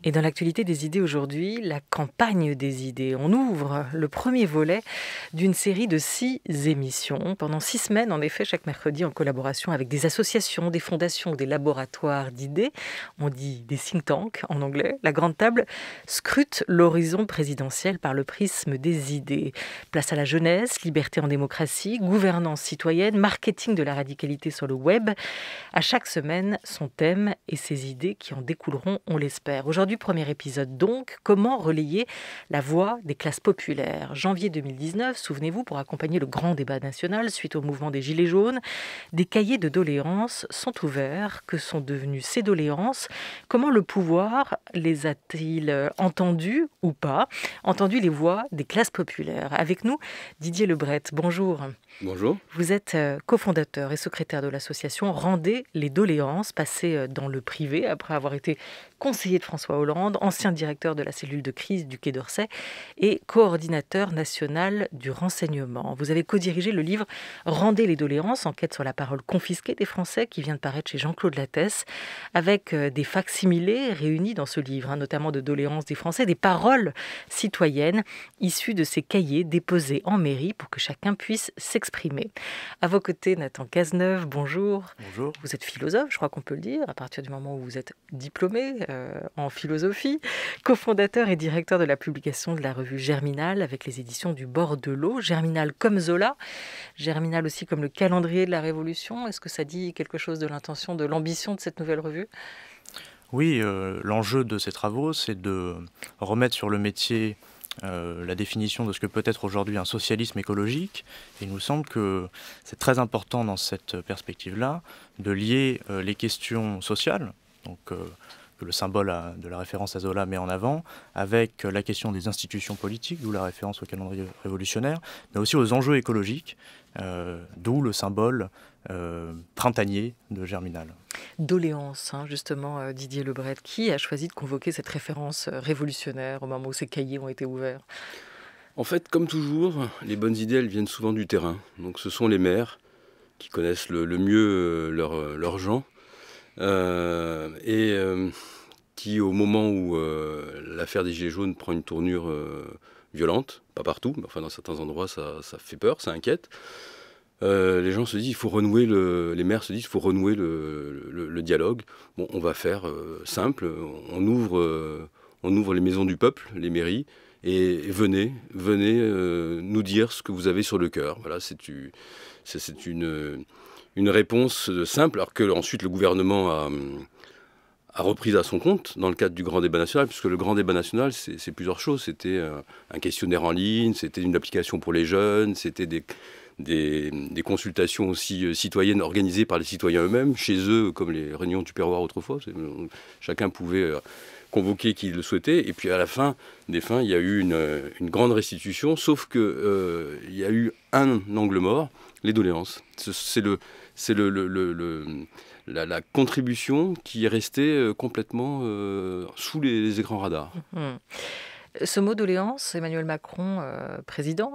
Et dans l'actualité des idées aujourd'hui, la campagne des idées. On ouvre le premier volet d'une série de 6 émissions. Pendant 6 semaines, en effet, chaque mercredi, en collaboration avec des associations, des fondations, des laboratoires d'idées, on dit des think tanks en anglais, la grande table scrute l'horizon présidentiel par le prisme des idées. Place à la jeunesse, liberté en démocratie, gouvernance citoyenne, marketing de la radicalité sur le web. À chaque semaine, son thème et ses idées qui en découleront, on l'espère. Aujourd'hui, premier épisode donc, comment relayer la voix des classes populaires. Janvier 2019, souvenez-vous, pour accompagner le grand débat national suite au mouvement des Gilets jaunes, des cahiers de doléances sont ouverts. Que sont devenues ces doléances? Comment le pouvoir les a-t-il entendues ou pas? Entendu les voix des classes populaires. Avec nous, Didier Lebret, bonjour. Bonjour. Vous êtes cofondateur et secrétaire de l'association Rendez les doléances, passé dans le privé après avoir été conseiller de François Hollande, ancien directeur de la cellule de crise du Quai d'Orsay et coordinateur national du renseignement. Vous avez co-dirigé le livre Rendez les doléances, enquête sur la parole confisquée des Français, qui vient de paraître chez Jean-Claude Lattès, avec des facsimilés réunis dans ce livre, notamment de doléances des Français, des paroles citoyennes issues de ces cahiers déposés en mairie pour que chacun puisse s'exprimer. À vos côtés, Nathan Cazeneuve, bonjour. Bonjour. Vous êtes philosophe, je crois qu'on peut le dire, à partir du moment où vous êtes diplômé en philosophie, cofondateur et directeur de la publication de la revue Germinal avec les éditions du Bord de l'eau. Germinal comme Zola, Germinal aussi comme le calendrier de la Révolution. Est-ce que ça dit quelque chose de l'intention, de l'ambition de cette nouvelle revue ? Oui, l'enjeu de ces travaux, c'est de remettre sur le métier la définition de ce que peut être aujourd'hui un socialisme écologique. Et il nous semble que c'est très important dans cette perspective-là de lier les questions sociales, donc que le symbole de la référence à Zola met en avant, avec la question des institutions politiques, d'où la référence au calendrier révolutionnaire, mais aussi aux enjeux écologiques, d'où le symbole printanier de Germinal. Doléance, justement, Didier Lebret. Qui a choisi de convoquer cette référence révolutionnaire au moment où ces cahiers ont été ouverts ? En fait, comme toujours, les bonnes idées, elles viennent souvent du terrain. Donc ce sont les maires qui connaissent le mieux leurs gens et qui, au moment où l'affaire des Gilets jaunes prend une tournure violente, pas partout, mais enfin dans certains endroits ça fait peur, ça inquiète, les gens se disent il faut renouer les maires se disent il faut renouer le dialogue. Bon, on va faire simple, on ouvre les maisons du peuple, les mairies, et venez nous dire ce que vous avez sur le cœur. Voilà, c'est une réponse simple, alors que ensuite le gouvernement a repris à son compte dans le cadre du grand débat national, puisque le grand débat national, c'est plusieurs choses. C'était un questionnaire en ligne, c'était une application pour les jeunes, c'était des consultations aussi citoyennes organisées par les citoyens eux-mêmes, chez eux, comme les réunions du Tupperware autrefois. Chacun pouvait convoquer qui le souhaitait. Et puis à la fin des fins, il y a eu une grande restitution, sauf qu'il y a eu un angle mort, les doléances. C'est la contribution qui est restée complètement sous les écrans radars. Ce mot doléance, Emmanuel Macron, président,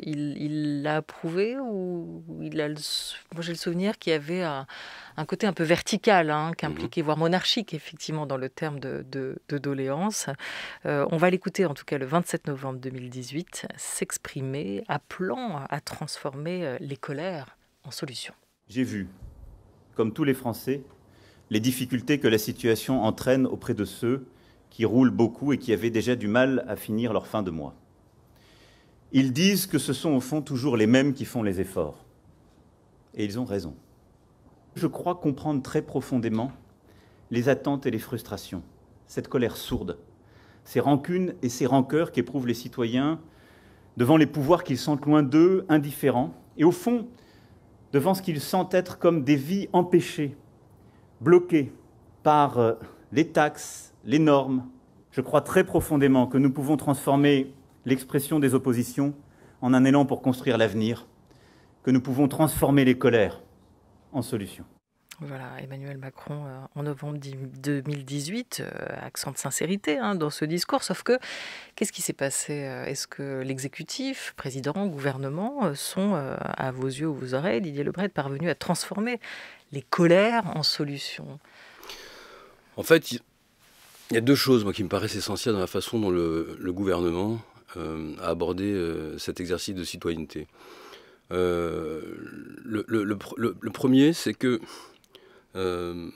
il l'a approuvé ou moi j'ai le souvenir qu'il y avait un côté un peu vertical, qu'impliquait, voire monarchique, effectivement, dans le terme de doléance. On va l'écouter, en tout cas, le 27 novembre 2018, s'exprimer, appelant à transformer les colères en solutions. J'ai vu, comme tous les Français, les difficultés que la situation entraîne auprès de ceux qui roulent beaucoup et qui avaient déjà du mal à finir leur fin de mois. Ils disent que ce sont au fond toujours les mêmes qui font les efforts. Et ils ont raison. Je crois comprendre très profondément les attentes et les frustrations, cette colère sourde, ces rancunes et ces rancœurs qu'éprouvent les citoyens devant les pouvoirs qu'ils sentent loin d'eux, indifférents, et au fond, devant ce qu'ils sentent être comme des vies empêchées, bloquées par les taxes, les normes. Je crois très profondément que nous pouvons transformer l'expression des oppositions en un élan pour construire l'avenir, que nous pouvons transformer les colères en solutions. Voilà, Emmanuel Macron, en novembre 2018, accent de sincérité dans ce discours. Sauf que, qu'est-ce qui s'est passé? Est-ce que l'exécutif, président, gouvernement, sont, à vos yeux ou vos oreilles, Didier Lebret, parvenus à transformer les colères en solutions? En fait, il y a deux choses, moi, qui me paraissent essentielles dans la façon dont le gouvernement a abordé cet exercice de citoyenneté. Le premier, c'est que il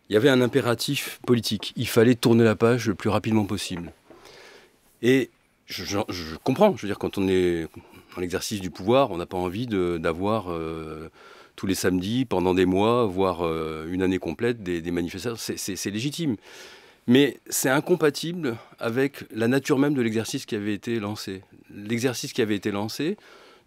y avait un impératif politique. Il fallait tourner la page le plus rapidement possible. Et je comprends, je veux dire, quand on est dans l'exercice du pouvoir, on n'a pas envie d'avoir tous les samedis, pendant des mois, voire une année complète, des manifestations. C'est légitime. Mais c'est incompatible avec la nature même de l'exercice qui avait été lancé. L'exercice qui avait été lancé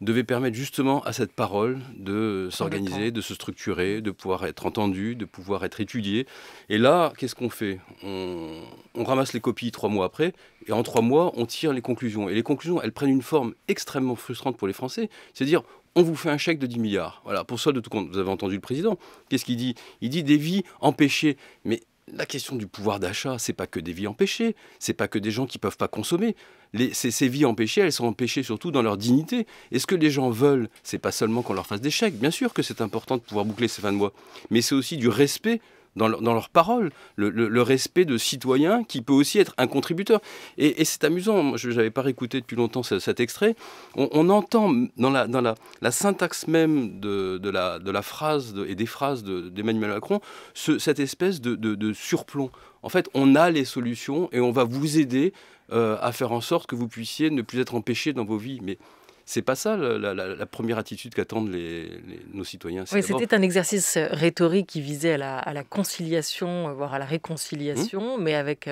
devait permettre justement à cette parole de s'organiser, de se structurer, de pouvoir être entendue, de pouvoir être étudiée. Et là, qu'est-ce qu'on fait ? On ramasse les copies 3 mois après, et en 3 mois, on tire les conclusions. Et les conclusions, elles prennent une forme extrêmement frustrante pour les Français. C'est-à-dire, on vous fait un chèque de 10 milliards. Voilà, pour solde de tout compte. Vous avez entendu le président. Qu'est-ce qu'il dit ? Il dit des vies empêchées. Mais la question du pouvoir d'achat, c'est pas que des vies empêchées, c'est pas que des gens qui peuvent pas consommer. Ces vies empêchées, elles sont empêchées surtout dans leur dignité. Et ce que les gens veulent, c'est pas seulement qu'on leur fasse des chèques. Bien sûr que c'est important de pouvoir boucler ces fins de mois, mais c'est aussi du respect dans leurs paroles, le respect de citoyens qui peut aussi être un contributeur. Et c'est amusant, je n'avais pas réécouté depuis longtemps cet extrait, on entend dans la syntaxe même de la phrase et des phrases d'Emmanuel Macron cette espèce de surplomb. En fait, on a les solutions et on va vous aider à faire en sorte que vous puissiez ne plus être empêchés dans vos vies. Mais c'est pas ça la première attitude qu'attendent nos citoyens. Oui, c'était un exercice rhétorique qui visait à la conciliation, voire à la réconciliation, mais avec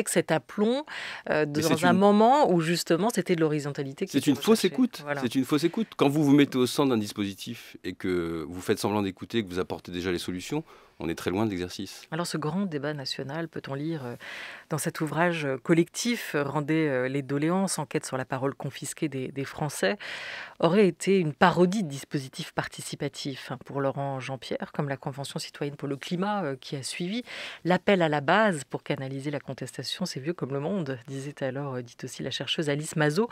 cet aplomb dans un moment où justement c'était de l'horizontalité. C'est une fausse écoute. Voilà. C'est une fausse écoute. Quand vous vous mettez au centre d'un dispositif et que vous faites semblant d'écouter, que vous apportez déjà les solutions, on est très loin de l'exercice. Alors ce grand débat national, peut-on lire dans cet ouvrage collectif, Rendez les doléances, enquête sur la parole confisquée des Français, aurait été une parodie de dispositifs participatifs pour Laurent Jean-Pierre, comme la Convention citoyenne pour le climat qui a suivi. L'appel à la base pour canaliser la contestation, c'est vieux comme le monde, disait alors, dit aussi la chercheuse Alice Mazot.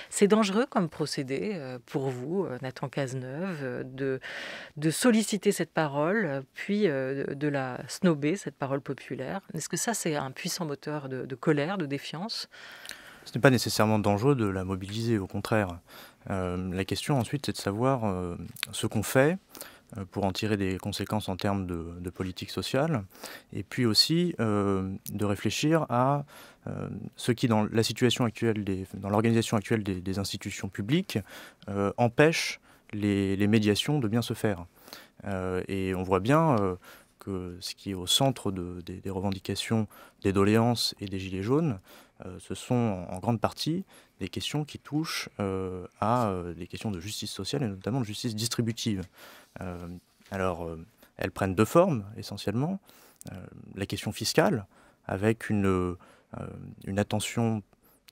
C'est dangereux comme procédé pour vous, Nathan Cazeneuve, de solliciter cette parole, puis de la snober, cette parole populaire. Est-ce que ça, c'est un puissant moteur de colère, de défiance ? Ce n'est pas nécessairement dangereux de la mobiliser, au contraire. La question ensuite, c'est de savoir ce qu'on fait pour en tirer des conséquences en termes de politique sociale, et puis aussi de réfléchir à ce qui, dans la situation actuelle, dans l'organisation actuelle des institutions publiques, empêche les médiations de bien se faire. Et on voit bien que ce qui est au centre des revendications, des doléances et des gilets jaunes, ce sont en grande partie des questions qui touchent à des questions de justice sociale et notamment de justice distributive. Elles prennent deux formes essentiellement. La question fiscale, avec une attention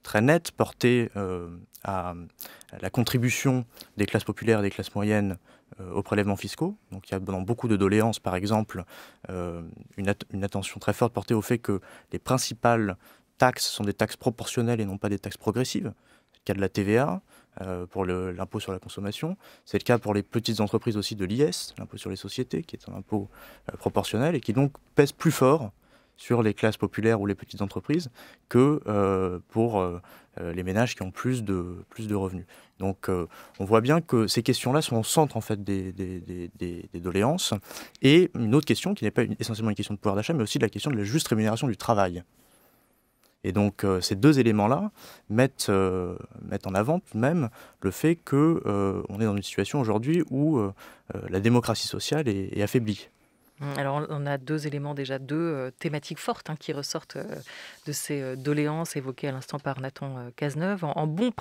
très nette portée à la contribution des classes populaires et des classes moyennes aux prélèvements fiscaux. Donc il y a dans beaucoup de doléances, par exemple, une attention très forte portée au fait que les principales taxes sont des taxes proportionnelles et non pas des taxes progressives. C'est le cas de la TVA pour l'impôt sur la consommation. C'est le cas pour les petites entreprises aussi de l'IS, l'impôt sur les sociétés, qui est un impôt proportionnel et qui donc pèse plus fort sur les classes populaires ou les petites entreprises que pour les ménages qui ont plus de revenus. Donc on voit bien que ces questions-là sont au centre en fait des doléances. Et une autre question qui n'est pas essentiellement une question de pouvoir d'achat, mais aussi de la question de la juste rémunération du travail. Et donc ces deux éléments-là mettent en avant tout de même le fait qu'on est dans une situation aujourd'hui où la démocratie sociale est affaiblie. Alors, on a deux éléments déjà, deux thématiques fortes qui ressortent de ces doléances évoquées à l'instant par Nathan Cazeneuve. En bon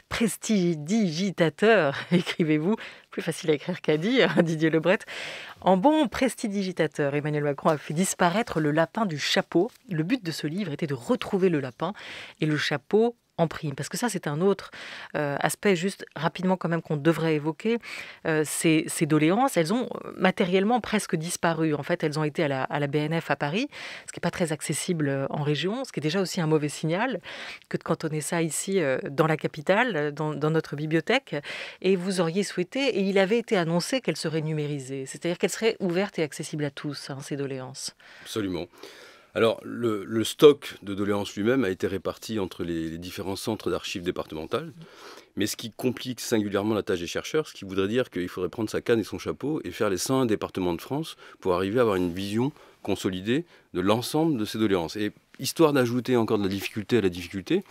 prestidigitateur, écrivez-vous, plus facile à écrire qu'à dire, Didier Lebret. En bon prestidigitateur, Emmanuel Macron a fait disparaître le lapin du chapeau. Le but de ce livre était de retrouver le lapin et le chapeau en prime? Parce que ça, c'est un autre aspect, juste rapidement quand même, qu'on devrait évoquer. Ces doléances, elles ont matériellement presque disparu. En fait, elles ont été à la BNF à Paris, ce qui n'est pas très accessible en région, ce qui est déjà aussi un mauvais signal que de cantonner ça ici dans la capitale, dans notre bibliothèque. Et vous auriez souhaité, et il avait été annoncé qu'elles seraient numérisées, c'est-à-dire qu'elles seraient ouvertes et accessibles à tous, ces doléances. Absolument. Alors, le stock de doléances lui-même a été réparti entre les différents centres d'archives départementales, mais ce qui complique singulièrement la tâche des chercheurs, ce qui voudrait dire qu'il faudrait prendre sa canne et son chapeau et faire les 101 départements de France pour arriver à avoir une vision consolidée de l'ensemble de ces doléances. Et histoire d'ajouter encore de la difficulté à la difficulté,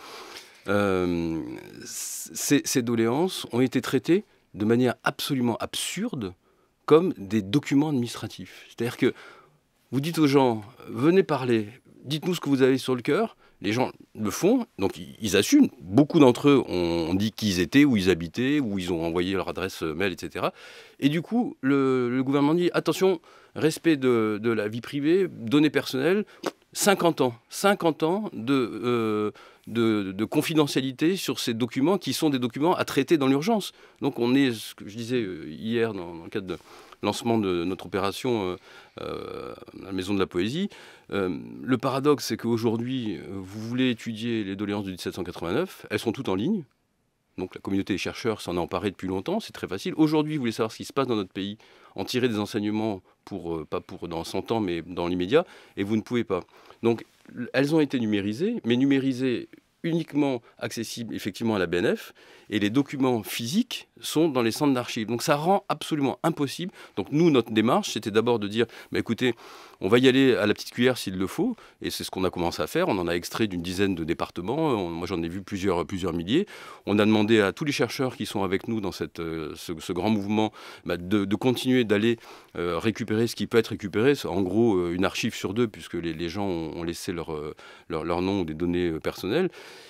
ces doléances ont été traitées de manière absolument absurde comme des documents administratifs. C'est-à-dire que vous dites aux gens, venez parler, dites-nous ce que vous avez sur le cœur. Les gens le font, donc ils assument. Beaucoup d'entre eux ont dit qui ils étaient, où ils habitaient, où ils ont envoyé leur adresse mail, etc. Et du coup, le gouvernement dit, attention, respect de la vie privée, données personnelles, 50 ans de confidentialité sur ces documents qui sont des documents à traiter dans l'urgence. Donc on est, ce que je disais hier dans le cadre de lancement de notre opération à la Maison de la Poésie. Le paradoxe, c'est qu'aujourd'hui, vous voulez étudier les doléances de 1789, elles sont toutes en ligne. Donc la communauté des chercheurs s'en est emparée depuis longtemps, c'est très facile. Aujourd'hui, vous voulez savoir ce qui se passe dans notre pays, en tirer des enseignements, pas pour dans 100 ans, mais dans l'immédiat, et vous ne pouvez pas. Donc elles ont été numérisées, mais numérisées uniquement accessibles effectivement à la BNF, et les documents physiques sont dans les centres d'archives. Donc ça rend absolument impossible. Donc nous, notre démarche, c'était d'abord de dire, écoutez, on va y aller à la petite cuillère s'il le faut, et c'est ce qu'on a commencé à faire. On en a extrait d'une dizaine de départements, moi j'en ai vu plusieurs milliers. On a demandé à tous les chercheurs qui sont avec nous dans ce grand mouvement de continuer d'aller récupérer ce qui peut être récupéré, en gros une archive sur deux, puisque les gens ont laissé leur nom ou des données personnelles.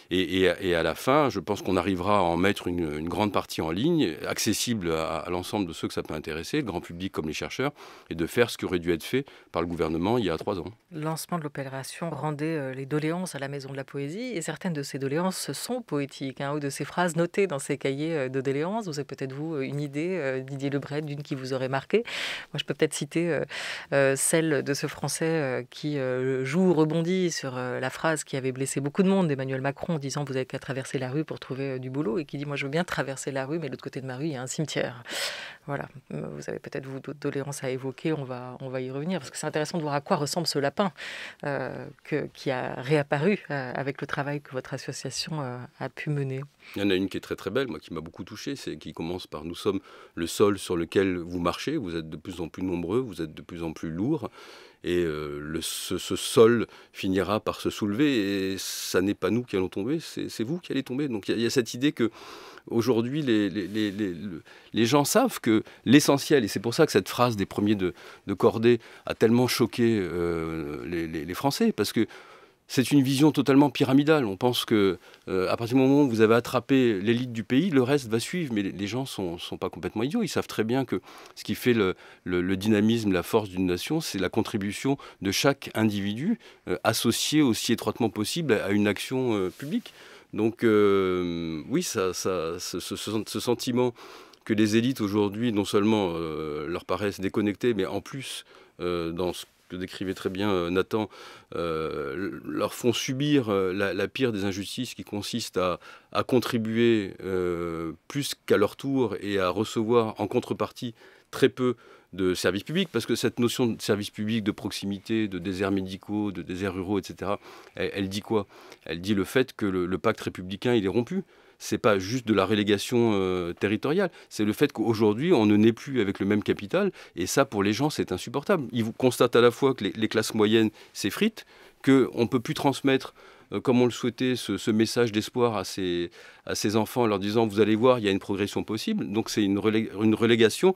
Et à la fin, je pense qu'on arrivera à en mettre une grande partie en ligne, accessible à l'ensemble de ceux que ça peut intéresser, le grand public comme les chercheurs, et de faire ce qui aurait dû être fait par le gouvernement il y a 3 ans. Le lancement de l'opération rendait les doléances à la Maison de la Poésie, et certaines de ces doléances sont poétiques, ou de ces phrases notées dans ces cahiers de doléances. Vous avez peut-être, vous, une idée, Didier Lebret, d'une qui vous aurait marqué. Moi, je peux peut-être citer celle de ce Français qui joue, rebondit sur la phrase qui avait blessé beaucoup de monde d'Emmanuel Macron, en disant « vous n'avez qu'à traverser la rue pour trouver du boulot », et qui dit « moi, je veux bien traverser la rue, mais de l'autre côté de ma rue, il y a un cimetière ». Voilà, vous avez peut-être, vous, d'autres doléances à évoquer, on va y revenir, parce que c'est intéressant de voir à quoi ressemble ce lapin qui a réapparu avec le travail que votre association a pu mener. Il y en a une qui est très très belle, moi qui m'a beaucoup touché, c'est qui commence par « Nous sommes le sol sur lequel vous marchez, vous êtes de plus en plus nombreux, vous êtes de plus en plus lourds ». Et ce sol finira par se soulever, et ça n'est pas nous qui allons tomber, c'est vous qui allez tomber. Donc il y a cette idée que aujourd'hui les gens savent que l'essentiel, et c'est pour ça que cette phrase des premiers de cordée a tellement choqué les Français, parce que c'est une vision totalement pyramidale. On pense que à partir du moment où vous avez attrapé l'élite du pays, le reste va suivre. Mais les gens sont pas complètement idiots. Ils savent très bien que ce qui fait le dynamisme, la force d'une nation, c'est la contribution de chaque individu associé aussi étroitement possible à une action publique. Donc oui, ce sentiment que les élites aujourd'hui, non seulement leur paraissent déconnectées, mais en plus dans ce que décrivait très bien Nathan, leur font subir la pire des injustices, qui consiste à contribuer plus qu'à leur tour et à recevoir en contrepartie très peu de services publics, parce que cette notion de service public, de proximité, de déserts médicaux, de déserts ruraux, etc., elle dit quoi? Elle dit le fait que le pacte républicain, il est rompu. C'est pas juste de la relégation territoriale, c'est le fait qu'aujourd'hui, on ne naît plus avec le même capital, et ça, pour les gens, c'est insupportable. Ils constatent à la fois que les classes moyennes s'effritent, qu'on ne peut plus transmettre, comme on le souhaitait, ce message d'espoir à ces enfants, en leur disant « vous allez voir, il y a une progression possible ». Donc c'est une relégation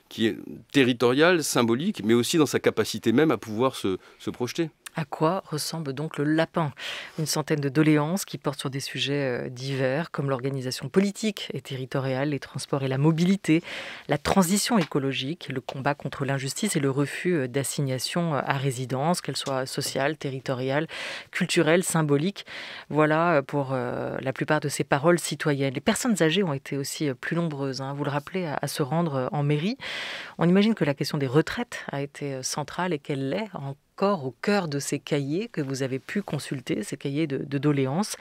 qui est territoriale, symbolique, mais aussi dans sa capacité même à pouvoir se projeter. À quoi ressemble donc le lapin? Une centaine de doléances qui portent sur des sujets divers, comme l'organisation politique et territoriale, les transports et la mobilité, la transition écologique, le combat contre l'injustice et le refus d'assignation à résidence, qu'elle soit sociale, territoriale, culturelle, symbolique. Voilà pour la plupart de ces paroles citoyennes. Les personnes âgées ont été aussi plus nombreuses, hein, vous le rappelez, à se rendre en mairie. On imagine que la question des retraites a été centrale et qu'elle l'est encore au cœur de ces cahiers que vous avez pu consulter, ces cahiers de doléances,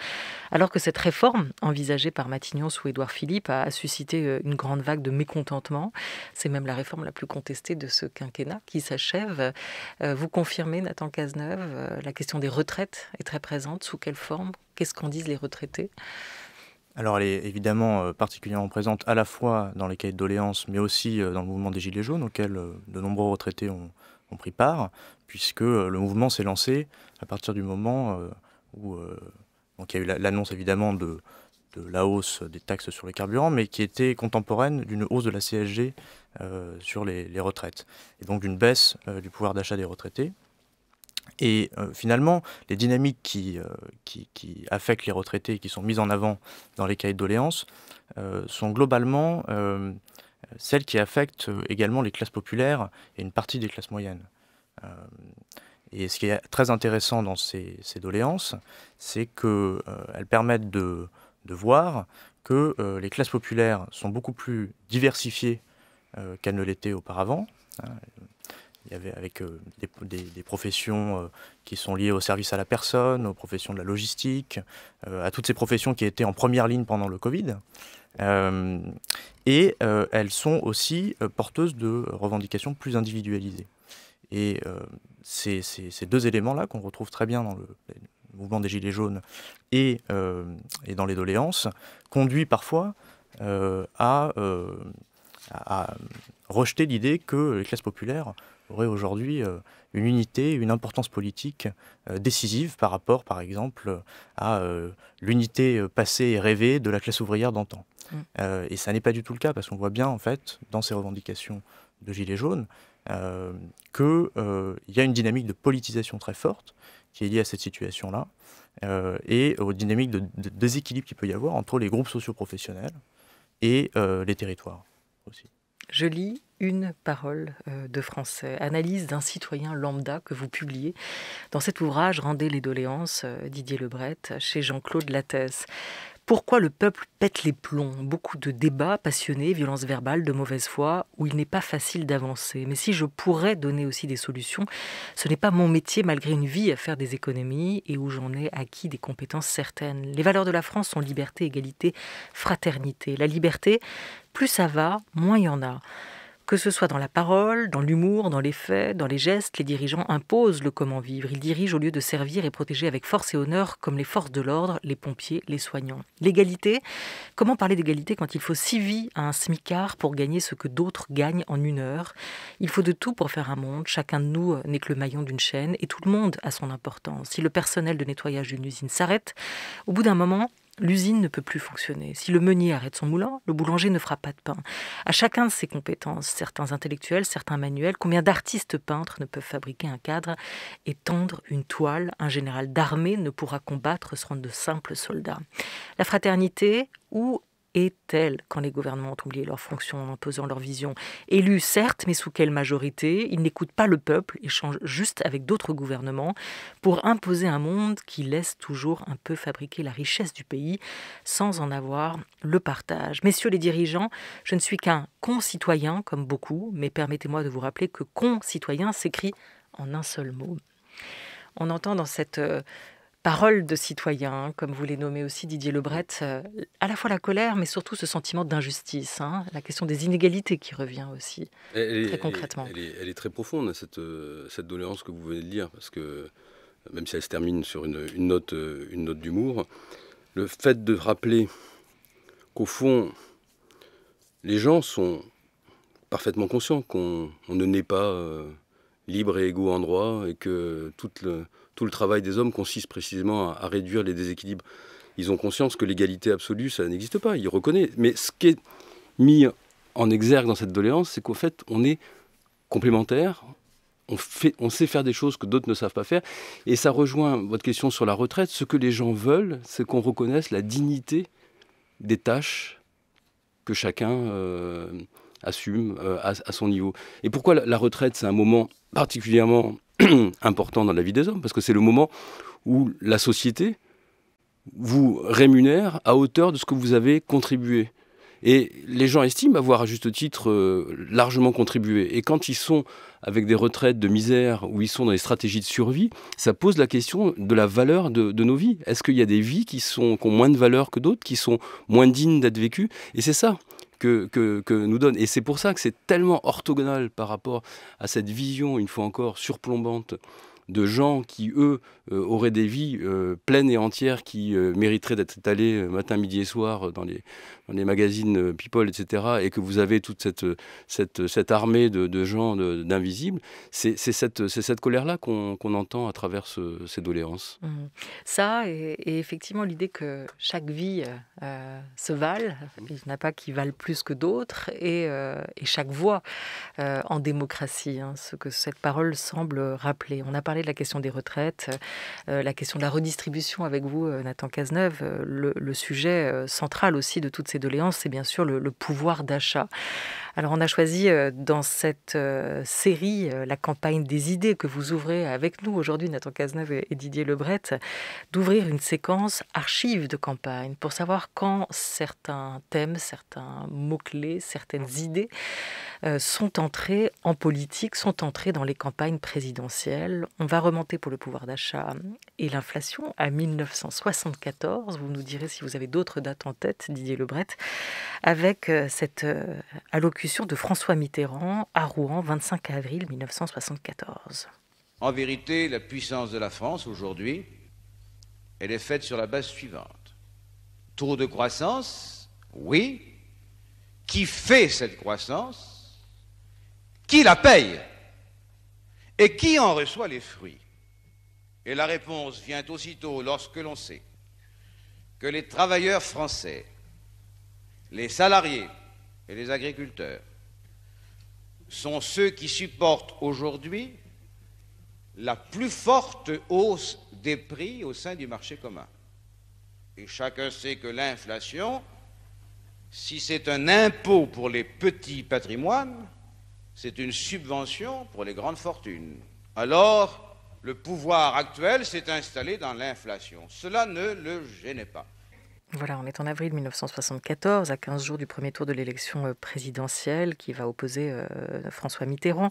alors que cette réforme envisagée par Matignon sous Édouard Philippe a suscité une grande vague de mécontentement. C'est même la réforme la plus contestée de ce quinquennat qui s'achève. Vous confirmez, Nathan Cazeneuve, la question des retraites est très présente. Sous quelle forme? Qu'est-ce qu'en disent les retraités? Alors, elle est évidemment particulièrement présente à la fois dans les cahiers de doléances, mais aussi dans le mouvement des Gilets jaunes, auquel de nombreux retraités ont pris part, puisque le mouvement s'est lancé à partir du moment où donc il y a eu l'annonce évidemment de la hausse des taxes sur les carburants, mais qui était contemporaine d'une hausse de la CSG sur les retraites, et donc d'une baisse du pouvoir d'achat des retraités. Et finalement, les dynamiques qui affectent les retraités et qui sont mises en avant dans les cahiers de doléances sont globalement celles qui affectent également les classes populaires et une partie des classes moyennes. Et ce qui est très intéressant dans ces doléances, c'est qu'elles permettent de voir que les classes populaires sont beaucoup plus diversifiées qu'elles ne l'étaient auparavant. Il y avait avec des professions qui sont liées au service à la personne, aux professions de la logistique, à toutes ces professions qui étaient en première ligne pendant le Covid. Et elles sont aussi porteuses de revendications plus individualisées. Et ces deux éléments-là qu'on retrouve très bien dans le mouvement des Gilets jaunes et dans les doléances conduit parfois à rejeter l'idée que les classes populaires auraient aujourd'hui une unité, une importance politique décisive par rapport, par exemple, à l'unité passée et rêvée de la classe ouvrière d'antan. Et ça n'est pas du tout le cas, parce qu'on voit bien, en fait, dans ces revendications de Gilets jaunes, qu'il y a une dynamique de politisation très forte qui est liée à cette situation-là, et aux dynamiques de déséquilibre qu'il peut y avoir entre les groupes socio-professionnels et les territoires aussi. Je lis une parole de français, analyse d'un citoyen lambda que vous publiez dans cet ouvrage Rendez les doléances, Didier Lebret, chez Jean-Claude Lattès. Pourquoi le peuple pète les plombs? Beaucoup de débats passionnés, violences verbales, de mauvaise foi, où il n'est pas facile d'avancer. Mais si je pourrais donner aussi des solutions, ce n'est pas mon métier malgré une vie à faire des économies et où j'en ai acquis des compétences certaines. Les valeurs de la France sont liberté, égalité, fraternité. La liberté, plus ça va, moins il y en a. Que ce soit dans la parole, dans l'humour, dans les faits, dans les gestes, les dirigeants imposent le comment vivre. Ils dirigent au lieu de servir et protéger avec force et honneur, comme les forces de l'ordre, les pompiers, les soignants. L'égalité, comment parler d'égalité quand il faut 6 vies à un smicard pour gagner ce que d'autres gagnent en 1 heure? Il faut de tout pour faire un monde. Chacun de nous n'est que le maillon d'une chaîne et tout le monde a son importance. Si le personnel de nettoyage d'une usine s'arrête, au bout d'un moment, l'usine ne peut plus fonctionner. Si le meunier arrête son moulin, le boulanger ne fera pas de pain. À chacun de ses compétences, certains intellectuels, certains manuels, combien d'artistes peintres ne peuvent fabriquer un cadre et tendre une toile? Un général d'armée ne pourra combattre sans de simples soldats. La fraternité, où est-elle quand les gouvernements ont oublié leurs fonctions en imposant leur vision? Élus, certes, mais sous quelle majorité? Ils n'écoutent pas le peuple et changent juste avec d'autres gouvernements pour imposer un monde qui laisse toujours un peu fabriquer la richesse du pays sans en avoir le partage. Messieurs les dirigeants, je ne suis qu'un concitoyen comme beaucoup, mais permettez-moi de vous rappeler que concitoyen s'écrit en un seul mot. On entend dans cette parole de citoyen, comme vous les nommez aussi, Didier Lebret, à la fois la colère, mais surtout ce sentiment d'injustice, la question des inégalités qui revient aussi, très concrètement. Elle est très profonde, cette doléance que vous venez de lire, parce que même si elle se termine sur une note d'humour, le fait de rappeler qu'au fond, les gens sont parfaitement conscients qu'on ne naît pas libre et égaux en droit, et que tout le travail des hommes consiste précisément à réduire les déséquilibres. Ils ont conscience que l'égalité absolue, ça n'existe pas, ils reconnaissent. Mais ce qui est mis en exergue dans cette doléance, c'est qu'au fait, on est complémentaires, on sait faire des choses que d'autres ne savent pas faire. Et ça rejoint votre question sur la retraite. Ce que les gens veulent, c'est qu'on reconnaisse la dignité des tâches que chacun assume à son niveau. Et pourquoi la retraite, c'est un moment particulièrement important dans la vie des hommes? Parce que c'est le moment où la société vous rémunère à hauteur de ce que vous avez contribué. Et les gens estiment avoir à juste titre largement contribué. Et quand ils sont avec des retraites de misère, où ils sont dans des stratégies de survie, ça pose la question de la valeur de nos vies. Est-ce qu'il y a des vies qui ont moins de valeur que d'autres, qui sont moins dignes d'être vécues? Et c'est ça que nous donne. Et c'est pour ça que c'est tellement orthogonal par rapport à cette vision, une fois encore, surplombante de gens qui, eux, auraient des vies pleines et entières, qui mériteraient d'être étalées matin, midi et soir dans les magazines People, etc., et que vous avez toute cette armée de gens d'invisibles. C'est cette colère-là qu'on entend à travers ces doléances. Ça, et effectivement l'idée que chaque vie se vale, il n'y en a pas qui valent plus que d'autres, et chaque voix en démocratie, ce que cette parole semble rappeler. On a parlé de la question des retraites, la question de la redistribution avec vous, Nathan Cazeneuve. Le sujet central aussi de toutes ces doléances, c'est bien sûr le pouvoir d'achat. Alors on a choisi dans cette série, la campagne des idées que vous ouvrez avec nous aujourd'hui, Nathan Cazeneuve et Didier Lebret, d'ouvrir une séquence archives de campagne pour savoir quand certains thèmes, certains mots-clés, certaines idées sont entrés en politique, sont entrés dans les campagnes présidentielles. On va remonter pour le pouvoir d'achat et l'inflation à 1974. Vous nous direz si vous avez d'autres dates en tête, Didier Lebret, avec cette allocution de François Mitterrand à Rouen, 25 avril 1974. En vérité, la puissance de la France aujourd'hui, elle est faite sur la base suivante. Taux de croissance, oui. Qui fait cette croissance? Qui la paye? Et qui en reçoit les fruits? Et la réponse vient aussitôt lorsque l'on sait que les travailleurs français, les salariés et les agriculteurs sont ceux qui supportent aujourd'hui la plus forte hausse des prix au sein du marché commun. Et chacun sait que l'inflation, si c'est un impôt pour les petits patrimoines, c'est une subvention pour les grandes fortunes. Alors, le pouvoir actuel s'est installé dans l'inflation. Cela ne le gênait pas. Voilà, on est en avril 1974, à 15 jours du premier tour de l'élection présidentielle qui va opposer François Mitterrand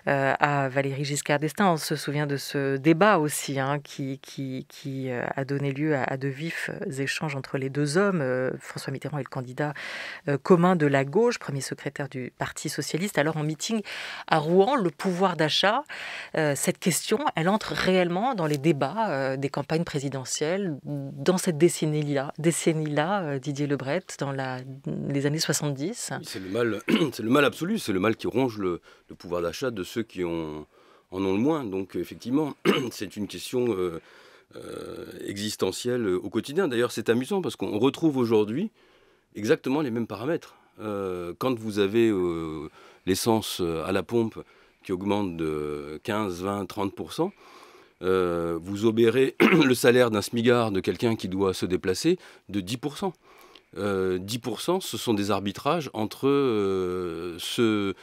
à Valéry Giscard d'Estaing. On se souvient de ce débat aussi qui a donné lieu à de vifs échanges entre les deux hommes. François Mitterrand est le candidat commun de la gauche, premier secrétaire du Parti socialiste. Alors en meeting à Rouen, le pouvoir d'achat, cette question, elle entre réellement dans les débats des campagnes présidentielles dans cette décennie-là, Didier Lebret, dans les années 70. C'est le mal absolu, c'est le mal qui ronge le pouvoir d'achat de ceux qui en ont le moins. Donc effectivement, c'est une question existentielle au quotidien. D'ailleurs, c'est amusant parce qu'on retrouve aujourd'hui exactement les mêmes paramètres. Quand vous avez l'essence à la pompe qui augmente de 15, 20, 30%, vous obérez le salaire d'un smigard de quelqu'un qui doit se déplacer de 10%. 10%, ce sont des arbitrages entre se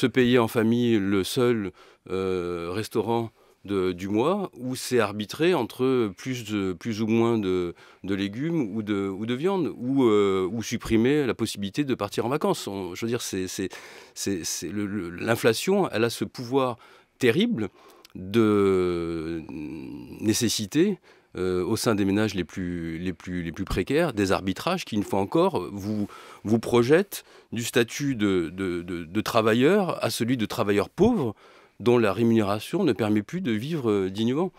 payer en famille le seul restaurant du mois, où c'est arbitré entre plus ou moins de légumes ou de viande, ou supprimer la possibilité de partir en vacances. Je veux dire, l'inflation, elle a ce pouvoir terrible de nécessité au sein des ménages les plus précaires, des arbitrages qui, une fois encore, vous projettent du statut de travailleur à celui de travailleur pauvre dont la rémunération ne permet plus de vivre dignement.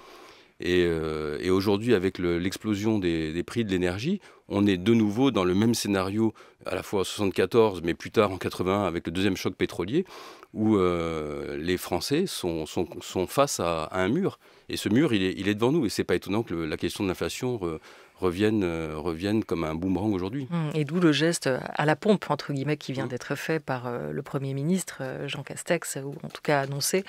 Et aujourd'hui, avec l'explosion des prix de l'énergie, on est de nouveau dans le même scénario, à la fois en 1974, mais plus tard en 1981, avec le deuxième choc pétrolier, où les Français sont face à un mur. Et ce mur, il est devant nous. Et ce n'est pas étonnant que la question de l'inflation revienne comme un boomerang aujourd'hui. Et d'où le geste à la pompe, entre guillemets, qui vient d'être fait par le Premier ministre, Jean Castex, ou en tout cas annoncé,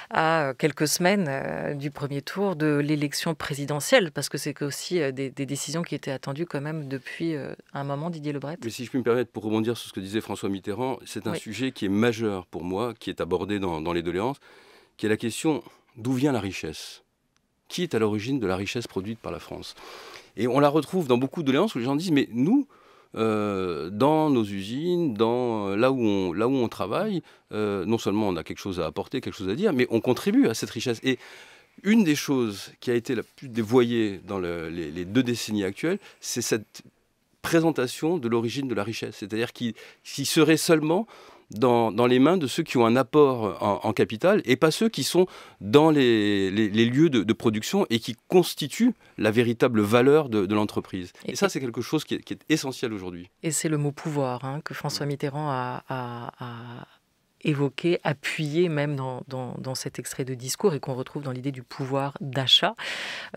à quelques semaines du premier tour de l'élection présidentielle, parce que c'est aussi des décisions qui étaient attendues quand même depuis un moment, Didier Lebret. Mais si je puis me permettre, pour rebondir sur ce que disait François Mitterrand, c'est un sujet qui est majeur pour moi, qui est abordé dans les doléances, qui est la question d'où vient la richesse ? Qui est à l'origine de la richesse produite par la France ? Et on la retrouve dans beaucoup de doléances où les gens disent, mais nous, dans nos usines, là où on travaille, non seulement on a quelque chose à apporter, quelque chose à dire, mais on contribue à cette richesse. Et une des choses qui a été la plus dévoyée dans les 2 décennies actuelles, c'est cette présentation de l'origine de la richesse. C'est-à-dire qu'il serait seulement dans les mains de ceux qui ont un apport en capital et pas ceux qui sont dans les lieux de production et qui constituent la véritable valeur de l'entreprise. Et ça, c'est quelque chose qui est essentiel aujourd'hui. Et c'est le mot pouvoir que François Mitterrand a évoqué, appuyé même dans cet extrait de discours et qu'on retrouve dans l'idée du pouvoir d'achat.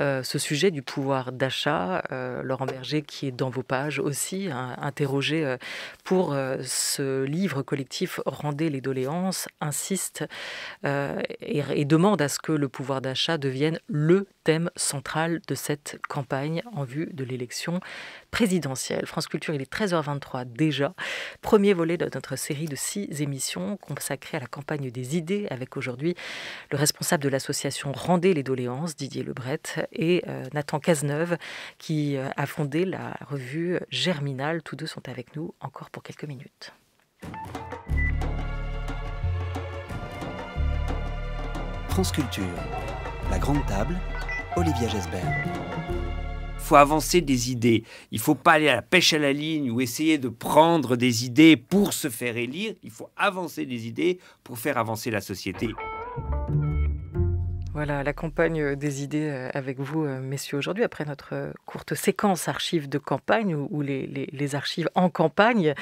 Ce sujet du pouvoir d'achat, Laurent Berger, qui est dans vos pages aussi, interrogé pour ce livre collectif Rendez les doléances, insiste et demande à ce que le pouvoir d'achat devienne le thème central de cette campagne en vue de l'élection présidentielle. France Culture, il est 13h23 déjà. Premier volet de notre série de 6 émissions consacrées à la campagne des idées, avec aujourd'hui le responsable de l'association Rendez les doléances, Didier Lebret, et Nathan Cazeneuve, qui a fondé la revue Germinal. Tous deux sont avec nous encore pour quelques minutes. France Culture, la grande table, Olivia Gesbert. Il faut avancer des idées. Il ne faut pas aller à la pêche à la ligne ou essayer de prendre des idées pour se faire élire. Il faut avancer des idées pour faire avancer la société. Voilà, la campagne des idées avec vous, messieurs, aujourd'hui, après notre courte séquence archives de campagne ou les archives en campagne.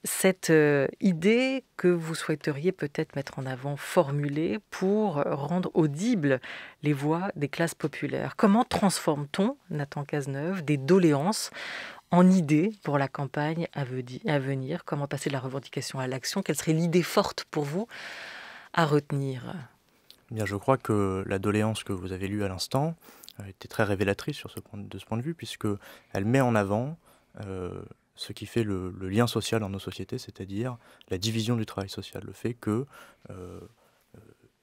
Cette idée que vous souhaiteriez peut-être mettre en avant, formuler pour rendre audibles les voix des classes populaires. Comment transforme-t-on, Nathan Cazeneuve, des doléances en idées pour la campagne à venir ? Comment passer de la revendication à l'action ? Quelle serait l'idée forte pour vous à retenir ? Bien, je crois que la doléance que vous avez lue à l'instant était très révélatrice de ce point de vue, puisqu'elle met en avant ce qui fait le lien social dans nos sociétés, c'est-à-dire la division du travail social, le fait que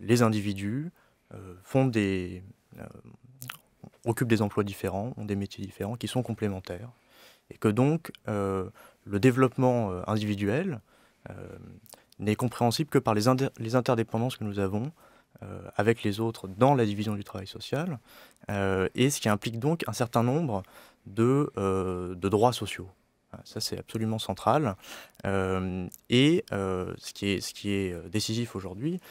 les individus occupent des emplois différents, ont des métiers différents, qui sont complémentaires, et que donc le développement individuel n'est compréhensible que par les interdépendances que nous avons avec les autres dans la division du travail social, et ce qui implique donc un certain nombre de droits sociaux. Ça, c'est absolument central. Et ce qui est décisif aujourd'hui,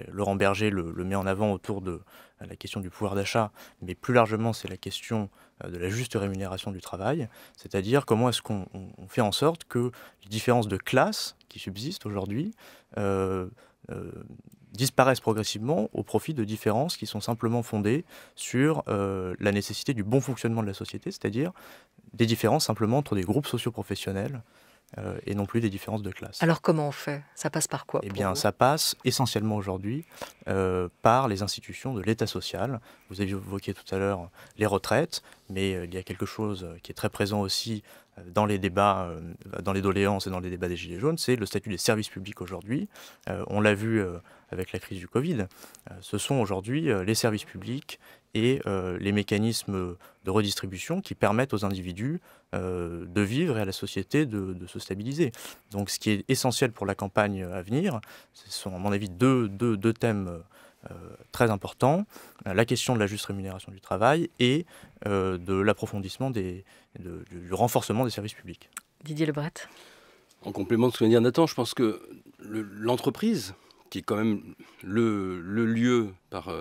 Laurent Berger le met en avant autour de la question du pouvoir d'achat, mais plus largement, c'est la question de la juste rémunération du travail, c'est-à-dire comment est-ce qu'on fait en sorte que les différences de classe qui subsistent aujourd'hui disparaissent progressivement au profit de différences qui sont simplement fondées sur la nécessité du bon fonctionnement de la société, c'est-à-dire des différences simplement entre des groupes socio-professionnels et non plus des différences de classe. Alors comment on fait ? Ça passe par quoi ? Eh bien, ça passe essentiellement aujourd'hui par les institutions de l'État social. Vous avez évoqué tout à l'heure les retraites, mais il y a quelque chose qui est très présent aussi dans les débats, dans les doléances et dans les débats des Gilets jaunes, c'est le statut des services publics aujourd'hui. On l'a vu avec la crise du Covid. Ce sont aujourd'hui les services publics et les mécanismes de redistribution qui permettent aux individus de vivre et à la société de se stabiliser. Donc ce qui est essentiel pour la campagne à venir, ce sont à mon avis deux thèmes très importants, la question de la juste rémunération du travail et de l'approfondissement du renforcement des services publics. Didier Lebret. En complément de ce que vient de dire Nathan, je pense que l'entreprise, qui est quand même le lieu par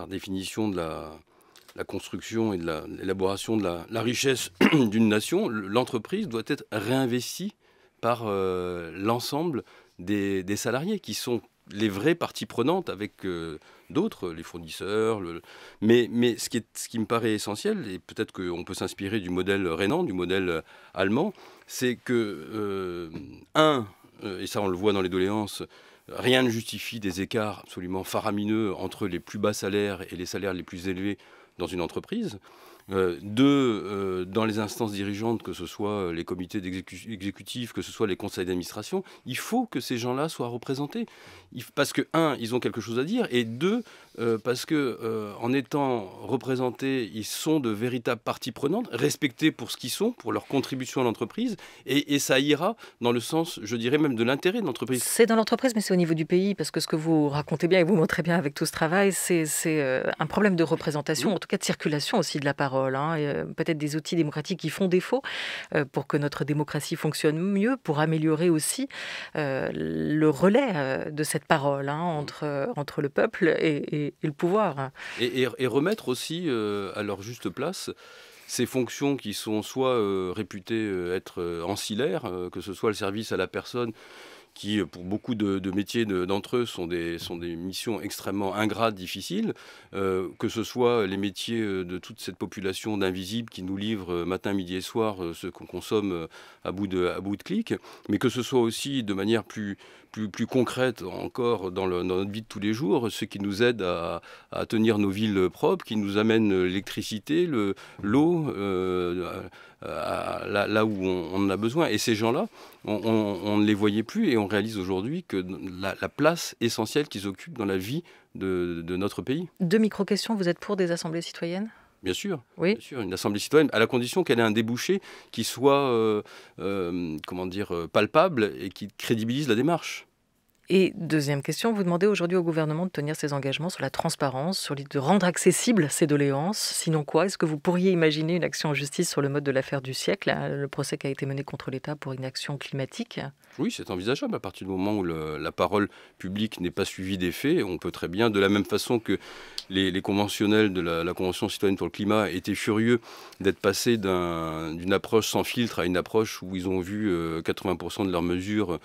définition de la construction et de l'élaboration de la richesse d'une nation, l'entreprise doit être réinvestie par l'ensemble des salariés qui sont les vraies parties prenantes avec d'autres, les fournisseurs. Mais ce qui me paraît essentiel, et peut-être qu'on peut s'inspirer du modèle rhénan, du modèle allemand, c'est que, et ça on le voit dans les doléances, Rien ne justifie des écarts absolument faramineux entre les plus bas salaires et les salaires les plus élevés dans une entreprise. Dans les instances dirigeantes, que ce soit les comités exécutifs, que ce soit les conseils d'administration, il faut que ces gens-là soient représentés. Parce que, un, ils ont quelque chose à dire, et deux, parce que en étant représentés, ils sont de véritables parties prenantes, respectés pour ce qu'ils sont, pour leur contribution à l'entreprise, et ça ira dans le sens, je dirais même, de l'intérêt de l'entreprise. C'est dans l'entreprise, mais c'est au niveau du pays, parce que ce que vous racontez bien et vous montrez bien avec tout ce travail, c'est un problème de représentation, en tout cas de circulation aussi de la parole. Peut-être des outils démocratiques qui font défaut pour que notre démocratie fonctionne mieux, pour améliorer aussi le relais de cette parole entre le peuple et le pouvoir. Et remettre aussi à leur juste place ces fonctions qui sont soit réputées être ancillaires, que ce soit le service à la personne, qui, pour beaucoup de métiers d'entre eux, sont des missions extrêmement ingrates, difficiles, que ce soit les métiers de toute cette population d'invisibles qui nous livrent matin, midi et soir ce qu'on consomme à bout de clic, mais que ce soit aussi de manière plus concrète encore dans notre vie de tous les jours, ceux qui nous aident à tenir nos villes propres, qui nous amènent l'électricité, l'eau, là où on en a besoin. Et ces gens-là, on ne les voyait plus, et on réalise aujourd'hui que la place essentielle qu'ils occupent dans la vie de notre pays. 2 micro-questions, vous êtes pour des assemblées citoyennes ? Bien sûr, oui. Bien sûr, une assemblée citoyenne, à la condition qu'elle ait un débouché qui soit palpable et qui crédibilise la démarche. Et deuxième question, vous demandez aujourd'hui au gouvernement de tenir ses engagements sur la transparence, de rendre accessibles ces doléances. Sinon quoi ? Est-ce que vous pourriez imaginer une action en justice sur le mode de l'affaire du siècle, le procès qui a été mené contre l'État pour inaction climatique ? Oui, c'est envisageable. À partir du moment où la parole publique n'est pas suivie des faits, on peut très bien, de la même façon que les conventionnels de la Convention citoyenne pour le climat étaient furieux d'être passés d'une approche sans filtre à une approche où ils ont vu 80% de leurs mesures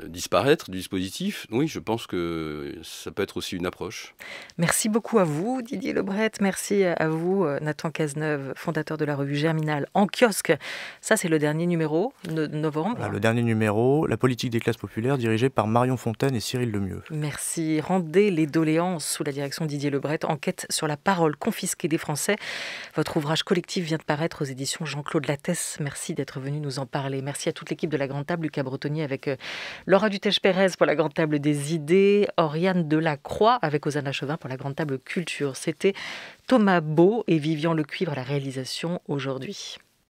disparaître du dispositif. Oui, je pense que ça peut être aussi une approche. Merci beaucoup à vous, Didier Lebret. Merci à vous, Nathan Cazeneuve, fondateur de la revue Germinal, en kiosque. Ça, c'est le dernier numéro de novembre. Voilà, le dernier numéro, la politique des classes populaires, dirigée par Marion Fontaine et Cyril Lemieux. Merci. Rendez les doléances sous la direction de Didier Lebret. Enquête sur la parole confisquée des Français. Votre ouvrage collectif vient de paraître aux éditions Jean-Claude Lattès. Merci d'être venu nous en parler. Merci à toute l'équipe de la Grande Table, Lucas Bretonnier avec Laura Dutèche-Pérez pour la Grande Table des idées, Oriane Delacroix avec Hosanna Chauvin pour la Grande Table culture. C'était Thomas Beau et Vivian Lecuivre à la réalisation aujourd'hui.